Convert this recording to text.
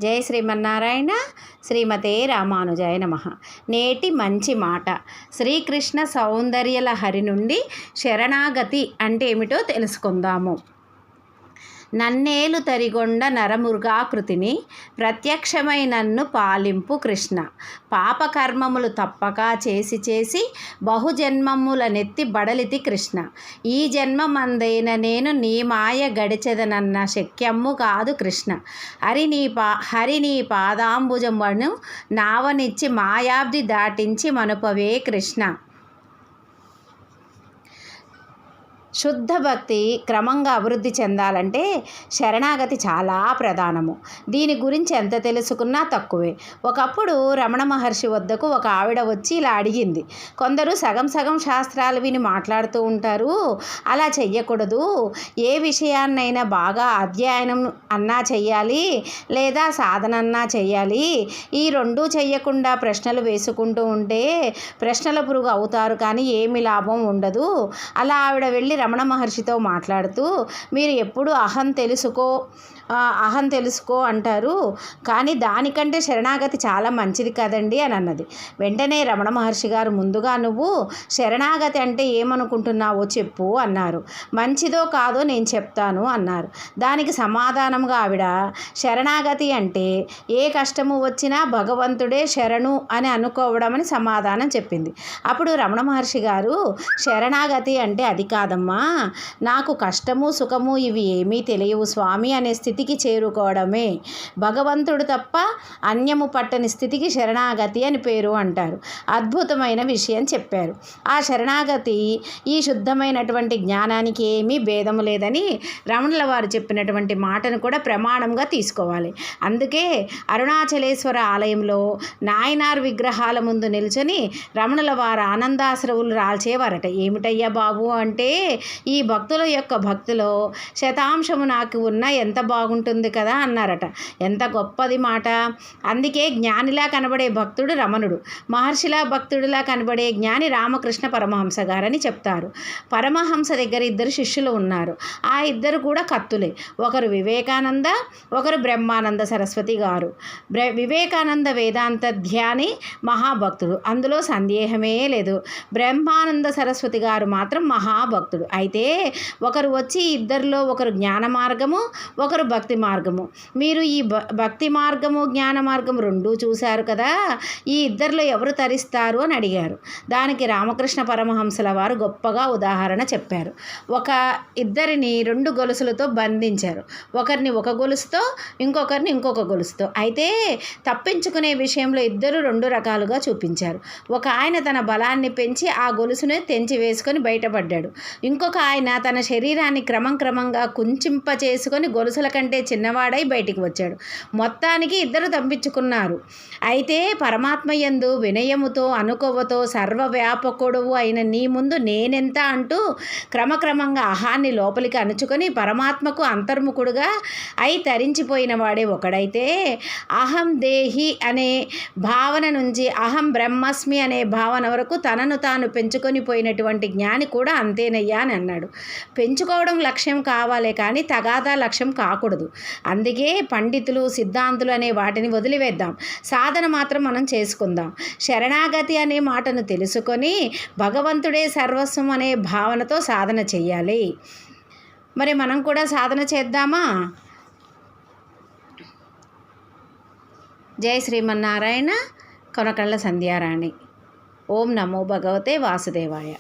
జై శ్రీమన్నారాయణ. శ్రీమతే రామానుజాయ నమః. నేటి మంచి మాట. శ్రీకృష్ణ సౌందర్యలహరి నుండి శరణాగతి అంటే ఏమిటో తెలుసుకుందాము. నన్నేలు తరిగొండ నరమృగాకృతిని ప్రత్యక్షమై నన్ను పాలింపు కృష్ణ. పాపకర్మములు తప్పక చేసి చేసి బహుజన్మములనెత్తి బడలితి కృష్ణ. ఈ జన్మమందైన నేను నీ మాయ గడిచెదనన్న శక్యమ్ము కాదు కృష్ణ. హరి నీ పాదాంబుజమును నావనిచ్చి మాయాబ్ది దాటించి మనుపవే కృష్ణ. శుద్ధ భక్తి క్రమంగా అభివృద్ధి చెందాలంటే శరణాగతి చాలా ప్రధానము. దీని గురించి ఎంత తెలుసుకున్నా తక్కువే. ఒకప్పుడు రమణ మహర్షి వద్దకు ఒక ఆవిడ వచ్చి ఇలా అడిగింది. కొందరు సగం సగం శాస్త్రాలు విని మాట్లాడుతూ ఉంటారు. అలా చెయ్యకూడదు. ఏ విషయాన్నైనా బాగా అధ్యయనం అన్నా చెయ్యాలి, లేదా సాధన అన్నా చెయ్యాలి. ఈ రెండూ చెయ్యకుండా ప్రశ్నలు వేసుకుంటూ ఉంటే ప్రశ్నల పురుగు అవుతారు, కానీ ఏమి లాభం ఉండదు. అలా ఆవిడ వెళ్ళి రమణ మహర్షితో మాట్లాడుతూ, మీరు ఎప్పుడు అహం తెలుసుకో అంటారు, కానీ దానికంటే శరణాగతి చాలా మంచిది కదండి అని అన్నది. వెంటనే రమణ మహర్షి గారు, ముందుగా నువ్వు శరణాగతి అంటే ఏమనుకుంటున్నావో చెప్పు అన్నారు. మంచిదో కాదో నేను చెప్తాను అన్నారు. దానికి సమాధానంగా ఆవిడ, శరణాగతి అంటే ఏ కష్టము వచ్చినా భగవంతుడే శరణు అని అనుకోవడం అని సమాధానం చెప్పింది. అప్పుడు రమణ మహర్షి గారు, శరణాగతి అంటే అది కాదమ్మా, నాకు కష్టము సుఖము ఇవి ఏమీ తెలియవు స్వామి అనే స్థితికి చేరుకోవడమే. భగవంతుడు తప్ప అన్యము పట్టని స్థితికి శరణాగతి అని పేరు అంటారు. అద్భుతమైన విషయం చెప్పారు. ఆ శరణాగతి ఈ శుద్ధమైనటువంటి జ్ఞానానికి ఏమీ భేదము లేదని రమణుల వారు చెప్పినటువంటి మాటను కూడా ప్రమాణంగా తీసుకోవాలి. అందుకే అరుణాచలేశ్వర ఆలయంలో నాయనార్ విగ్రహాల ముందు నిల్చొని రమణుల వారు ఆనందాశ్రవులు రాల్చేవారట. ఏమిటయ్యా బాబు అంటే, ఈ భక్తుల యొక్క భక్తిలో శతాంశము నాకు ఉన్న ఎంత బాగుంటుంది కదా అన్నారట. ఎంత గొప్పది మాట. అందుకే జ్ఞానిలా కనబడే భక్తుడు రమణుడు, మహర్షిలా భక్తుడిలా కనబడే జ్ఞాని రామకృష్ణ పరమహంస గారని చెప్తారు. పరమహంస దగ్గర ఇద్దరు శిష్యులు ఉన్నారు. ఆ ఇద్దరు కూడా కత్తులే. ఒకరు వివేకానంద, ఒకరు బ్రహ్మానంద సరస్వతి గారు. వివేకానంద వేదాంత ధ్యాని, మహాభక్తుడు, అందులో సందేహమే లేదు. బ్రహ్మానంద సరస్వతి గారు మాత్రం మహాభక్తుడు. అయితే ఒకరు వచ్చి ఇద్దరిలో ఒకరు జ్ఞాన మార్గము, ఒకరు భక్తి మార్గము. మీరు ఈ భక్తి మార్గము జ్ఞాన మార్గము రెండూ చూశారు కదా, ఈ ఇద్దరిలో ఎవరు తరిస్తారు అని అడిగారు. దానికి రామకృష్ణ పరమహంసల వారు గొప్పగా ఉదాహరణ చెప్పారు. ఇద్దరిని 2 గొలుసులతో బంధించారు. ఒకరిని ఒక గొలుసుతో, ఇంకొకరిని ఇంకొక గొలుసుతో. అయితే తప్పించుకునే విషయంలో ఇద్దరు 2 రకాలుగా చూపించారు. ఒక ఆయన తన బలాన్ని పెంచి ఆ గొలుసుని తెంచి వేసుకొని బయటపడ్డాడు. ఇంకొక ఆయన తన శరీరాన్ని క్రమంగా కుంచింప చేసుకొని గొలుసుల కంటే చిన్నవాడై బయటికి వచ్చాడు. మొత్తానికి ఇద్దరు తప్పించుకున్నారు. అయితే పరమాత్మ యందు వినయముతో అనుకోవతో సర్వవ్యాపకుడువు అయిన నీ ముందు నేనెంత అంటూ క్రమంగా అహాన్ని లోపలికి అణుచుకొని పరమాత్మకు అంతర్ముఖుడుగా అయి తరించిపోయిన వాడే ఒకడైతే, అహం దేహి అనే భావన నుంచి అహం బ్రహ్మస్మి అనే భావన వరకు తనను తాను పెంచుకొని పోయినటువంటి జ్ఞాని కూడా అంతేనయ్యా అని అన్నాడు. పెంచుకోవడం లక్ష్యం కావాలే కానీ తగాదా లక్ష్యం కాకూడదు. అందుకే పండితులు సిద్ధాంతులు అనే వాటిని వదిలివేద్దాం. సాధన మాత్రం మనం చేసుకుందాం. శరణాగతి అనే మాటను తెలుసుకొని భగవంతుడే సర్వస్వం అనే భావనతో సాధన చెయ్యాలి. మరి మనం కూడా సాధన చేద్దామా? జై శ్రీమన్నారాయణ. కొనకళ్ళ సంధ్యారాణి. ఓం నమో భగవతే వాసుదేవాయ.